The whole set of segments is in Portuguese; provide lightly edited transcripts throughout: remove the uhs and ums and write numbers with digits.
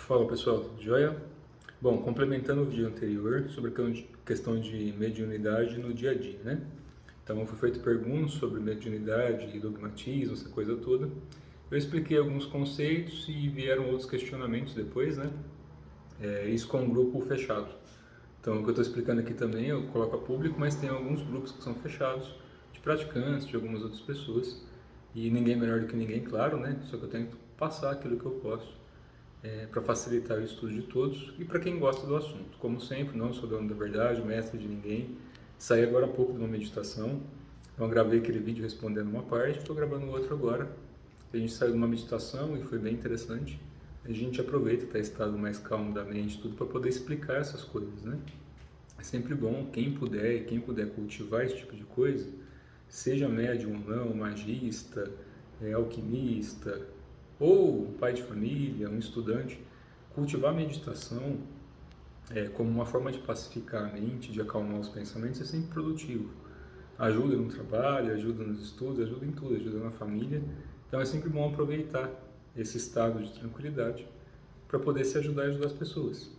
Fala pessoal, tudo jóia? Bom, complementando o vídeo anterior sobre a questão de mediunidade no dia a dia, né? Então, foi feito perguntas sobre mediunidade e dogmatismo, essa coisa toda. Eu expliquei alguns conceitos e vieram outros questionamentos depois, né? Isso com um grupo fechado. Então, o que eu estou explicando aqui também eu coloco a público, mas tem alguns grupos que são fechados, de praticantes, de algumas outras pessoas. E ninguém melhor do que ninguém, claro, né? Só que eu tento passar aquilo que eu posso para facilitar o estudo de todos e para quem gosta do assunto. Como sempre, não sou dono da verdade, mestre de ninguém. Saí agora há pouco de uma meditação, então eu gravei aquele vídeo respondendo uma parte, estou gravando outro agora. A gente saiu de uma meditação e foi bem interessante. A gente aproveita estar em estado mais calmo da mente, tudo para poder explicar essas coisas, né? É sempre bom, quem puder cultivar esse tipo de coisa, seja médium ou não, magista, alquimista, ou um pai de família, um estudante, cultivar a meditação como uma forma de pacificar a mente, de acalmar os pensamentos, é sempre produtivo. Ajuda no trabalho, ajuda nos estudos, ajuda em tudo, ajuda na família. Então é sempre bom aproveitar esse estado de tranquilidade para poder se ajudar e ajudar as pessoas.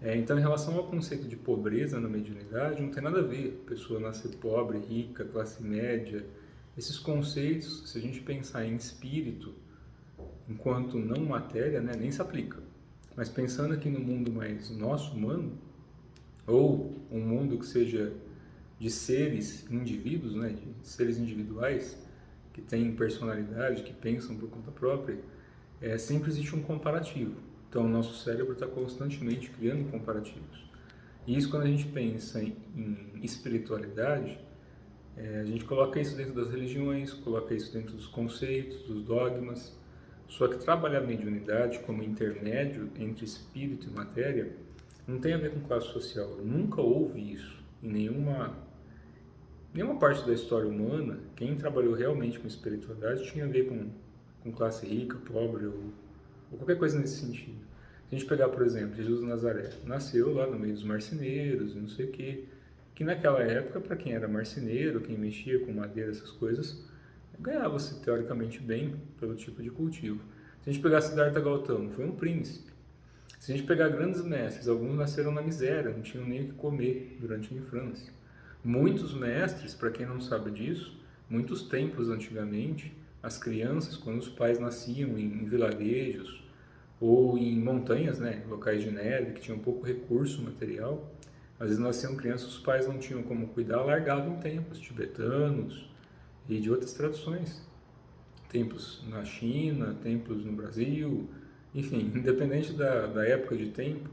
Então, em relação ao conceito de pobreza na mediunidade, não tem nada a ver pessoa nascer pobre, rica, classe média. Esses conceitos, se a gente pensar em espírito, enquanto não matéria, né, nem se aplica. Mas pensando aqui no mundo mais nosso, humano, ou um mundo que seja de seres, indivíduos, né, de seres individuais, que têm personalidade, que pensam por conta própria, sempre existe um comparativo. Então, o nosso cérebro está constantemente criando comparativos. E isso, quando a gente pensa em espiritualidade, a gente coloca isso dentro das religiões, coloca isso dentro dos conceitos, dos dogmas. Só que trabalhar a mediunidade como intermédio entre espírito e matéria não tem a ver com classe social. Nunca houve isso em nenhuma parte da história humana. Quem trabalhou realmente com espiritualidade tinha a ver com classe rica, pobre ou qualquer coisa nesse sentido. Se a gente pegar, por exemplo, Jesus de Nazaré, nasceu lá no meio dos marceneiros e não sei o quê, que naquela época, para quem era marceneiro, quem mexia com madeira, essas coisas, ganhava-se teoricamente bem pelo tipo de cultivo. Se a gente pegar Siddhartha Gautama, foi um príncipe. Se a gente pegar grandes mestres, alguns nasceram na miséria, não tinham nem o que comer durante a infância. Muitos mestres, para quem não sabe disso, muitos templos antigamente, as crianças, quando os pais nasciam em vilarejos ou em montanhas, né, locais de neve, que tinham pouco recurso material, às vezes nasciam crianças, os pais não tinham como cuidar, largavam em templos tibetanos e de outras tradições. Templos na China, templos no Brasil, enfim, independente da época de tempo,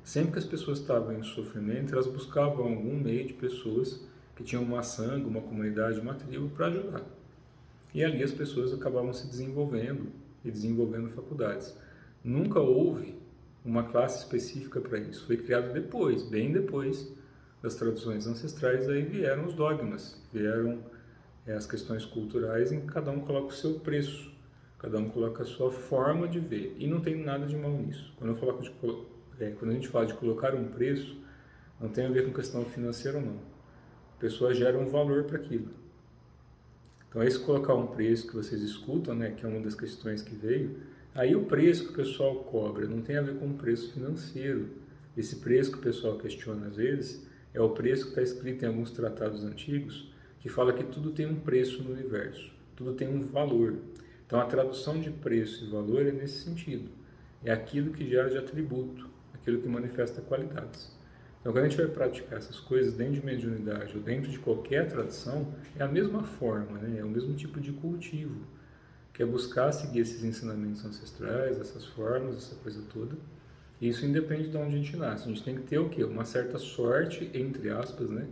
sempre que as pessoas estavam em sofrimento, elas buscavam algum meio de pessoas que tinham uma sanga, uma comunidade, uma tribo para ajudar. E ali as pessoas acabavam se desenvolvendo e desenvolvendo faculdades. Nunca houve uma classe específica para isso. Foi criado depois, bem depois das tradições ancestrais, aí vieram os dogmas, vieram as questões culturais em que cada um coloca o seu preço, cada um coloca a sua forma de ver. E não tem nada de mal nisso. Quando a gente fala de colocar um preço, não tem a ver com questão financeira ou não. A pessoa gera um valor para aquilo. Então, esse colocar um preço que vocês escutam, né, que é uma das questões que veio, aí o preço que o pessoal cobra não tem a ver com o preço financeiro. Esse preço que o pessoal questiona às vezes é o preço que está escrito em alguns tratados antigos, que fala que tudo tem um preço no universo, tudo tem um valor. Então, a tradução de preço e valor é nesse sentido. É aquilo que gera de atributo, aquilo que manifesta qualidades. Então, quando a gente vai praticar essas coisas dentro de mediunidade ou dentro de qualquer tradição, é a mesma forma, né? É o mesmo tipo de cultivo, que é buscar seguir esses ensinamentos ancestrais, essas formas, essa coisa toda. E isso independe de onde a gente nasce. A gente tem que ter o quê? Uma certa sorte, entre aspas, né?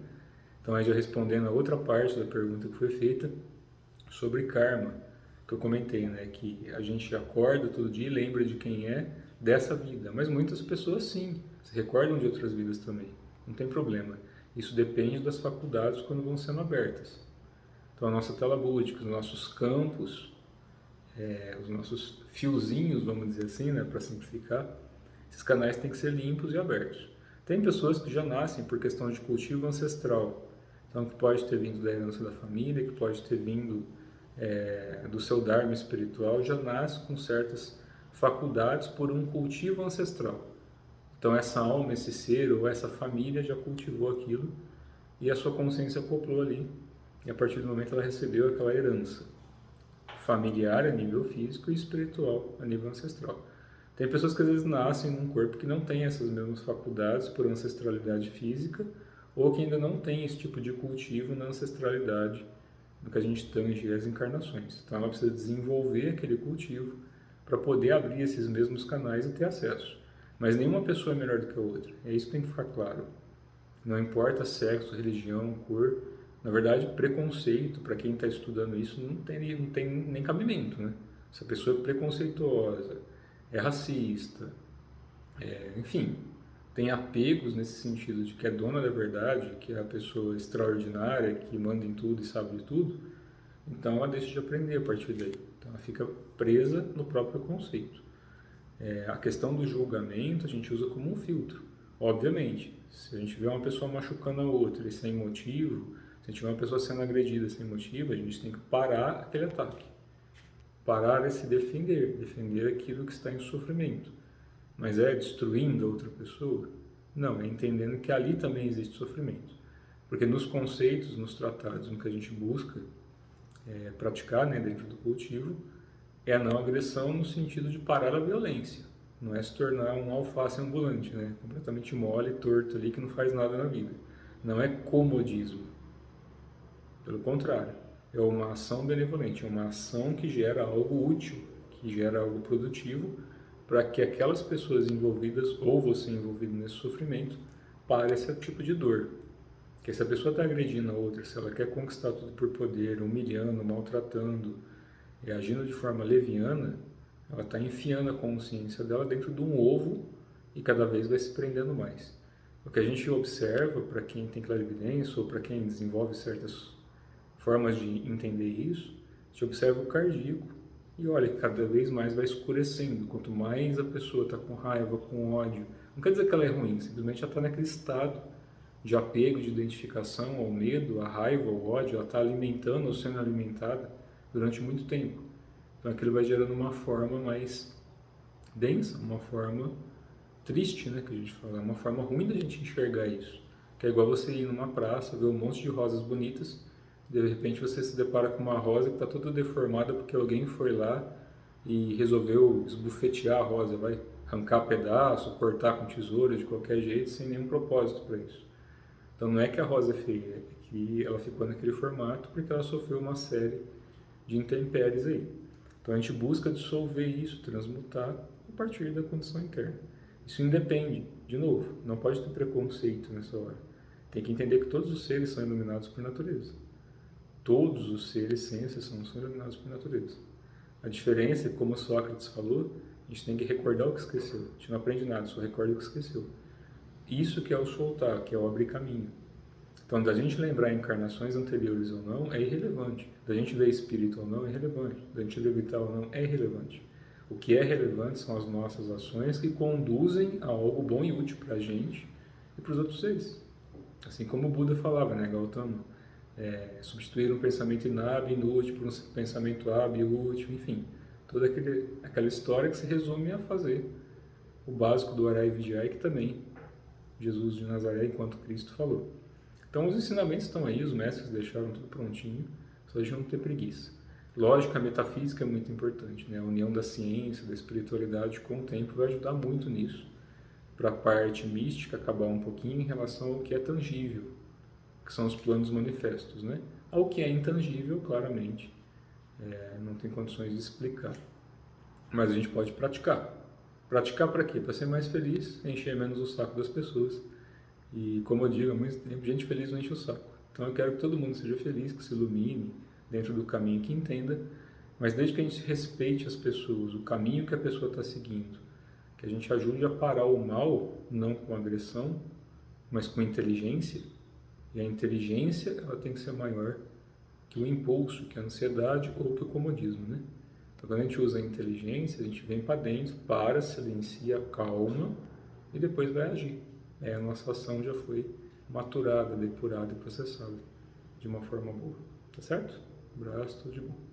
Então, aí já respondendo a outra parte da pergunta que foi feita sobre karma, que eu comentei, né? Que a gente acorda todo dia e lembra de quem é dessa vida. Mas muitas pessoas, sim, se recordam de outras vidas também. Não tem problema. Isso depende das faculdades quando vão sendo abertas. Então, a nossa tela búdica, os nossos campos, os nossos fiozinhos, vamos dizer assim, né, para simplificar, esses canais têm que ser limpos e abertos. Tem pessoas que já nascem por questão de cultivo ancestral, então que pode ter vindo da herança da família, que pode ter vindo do seu dharma espiritual, já nasce com certas faculdades por um cultivo ancestral. Então essa alma, esse ser ou essa família já cultivou aquilo e a sua consciência acoplou ali. E a partir do momento ela recebeu aquela herança familiar a nível físico e espiritual a nível ancestral. Tem pessoas que às vezes nascem num corpo que não tem essas mesmas faculdades por ancestralidade física ou que ainda não tem esse tipo de cultivo na ancestralidade no que a gente tange as encarnações. Então ela precisa desenvolver aquele cultivo para poder abrir esses mesmos canais e ter acesso. Mas nenhuma pessoa é melhor do que a outra. É isso que tem que ficar claro. Não importa sexo, religião, cor. Na verdade, preconceito, para quem está estudando isso, não tem nem cabimento, né? Se a pessoa é preconceituosa, é racista, enfim, tem apegos nesse sentido de que é dona da verdade, que é a pessoa extraordinária, que manda em tudo e sabe de tudo, então ela deixa de aprender a partir daí. Então ela fica presa no próprio conceito. A questão do julgamento a gente usa como um filtro. Obviamente, se a gente vê uma pessoa machucando a outra e sem motivo, se a gente vê uma pessoa sendo agredida sem motivo, a gente tem que parar aquele ataque. Parar é se defender, defender aquilo que está em sofrimento. Mas é destruindo a outra pessoa? Não, é entendendo que ali também existe sofrimento. Porque nos conceitos, nos tratados, no que a gente busca praticar, né, dentro do cultivo, é a não agressão no sentido de parar a violência. Não é se tornar um alface ambulante, né, completamente mole, torto ali, que não faz nada na vida. Não é comodismo. Pelo contrário, é uma ação benevolente, é uma ação que gera algo útil, que gera algo produtivo, para que aquelas pessoas envolvidas, ou você envolvido nesse sofrimento, pare esse tipo de dor. Porque se a pessoa está agredindo a outra, se ela quer conquistar tudo por poder, humilhando, maltratando, e agindo de forma leviana, ela está enfiando a consciência dela dentro de um ovo e cada vez vai se prendendo mais. O que a gente observa, para quem tem clarividência ou para quem desenvolve certas formas de entender isso, a gente observa o cardíaco e olha que cada vez mais vai escurecendo. Quanto mais a pessoa está com raiva, com ódio, não quer dizer que ela é ruim, simplesmente ela está naquele estado de apego, de identificação ao medo, à raiva, ao ódio, ela está alimentando ou sendo alimentada durante muito tempo. Então aquilo vai gerando uma forma mais densa, uma forma triste, né, que a gente fala, uma forma ruim da gente enxergar isso. Que é igual você ir numa praça, ver um monte de rosas bonitas, de repente você se depara com uma rosa que está toda deformada porque alguém foi lá e resolveu esbufetear a rosa, vai arrancar pedaço, cortar com tesoura de qualquer jeito, sem nenhum propósito para isso. Então não é que a rosa é feia, é que ela ficou naquele formato porque ela sofreu uma série de intempéries aí. Então a gente busca dissolver isso, transmutar a partir da condição interna. Isso independe, de novo, não pode ter preconceito nessa hora. Tem que entender que todos os seres são iluminados por natureza. Todos os seres, sem exceção, são iluminados por natureza. A diferença é que, como Sócrates falou, a gente tem que recordar o que esqueceu. A gente não aprende nada, só recorda o que esqueceu. Isso que é o soltar, que é o abrir caminho. Então, da gente lembrar encarnações anteriores ou não, é irrelevante. Da gente ver espírito ou não, é irrelevante. Da gente levitar ou não, é irrelevante. O que é relevante são as nossas ações que conduzem a algo bom e útil para a gente e para os outros seres. Assim como o Buda falava, né, Gautama? Substituir um pensamento inábil, inútil, por um pensamento hábil, útil, enfim. Toda aquela história que se resume a fazer o básico do orar e vigiar, que também Jesus de Nazaré, enquanto Cristo, falou. Então os ensinamentos estão aí, os mestres deixaram tudo prontinho, só a gente não ter preguiça. Lógico, a metafísica é muito importante, né? A união da ciência, da espiritualidade com o tempo vai ajudar muito nisso, para a parte mística acabar um pouquinho em relação ao que é tangível, que são os planos manifestos, né? Ao que é intangível, claramente, não tem condições de explicar. Mas a gente pode praticar. Praticar para quê? Para ser mais feliz, encher menos o saco das pessoas. E como eu digo há muito tempo, gente feliz não enche o saco. Então eu quero que todo mundo seja feliz, que se ilumine dentro do caminho que entenda, mas desde que a gente respeite as pessoas, o caminho que a pessoa está seguindo, que a gente ajude a parar o mal, não com agressão, mas com inteligência. E a inteligência ela tem que ser maior que o impulso, que a ansiedade ou que o comodismo, né? Então quando a gente usa a inteligência, a gente vem para dentro, para, silencia, calma e depois vai agir. A nossa ação já foi maturada, depurada e processada de uma forma boa. Tá certo? Um abraço, tudo de bom.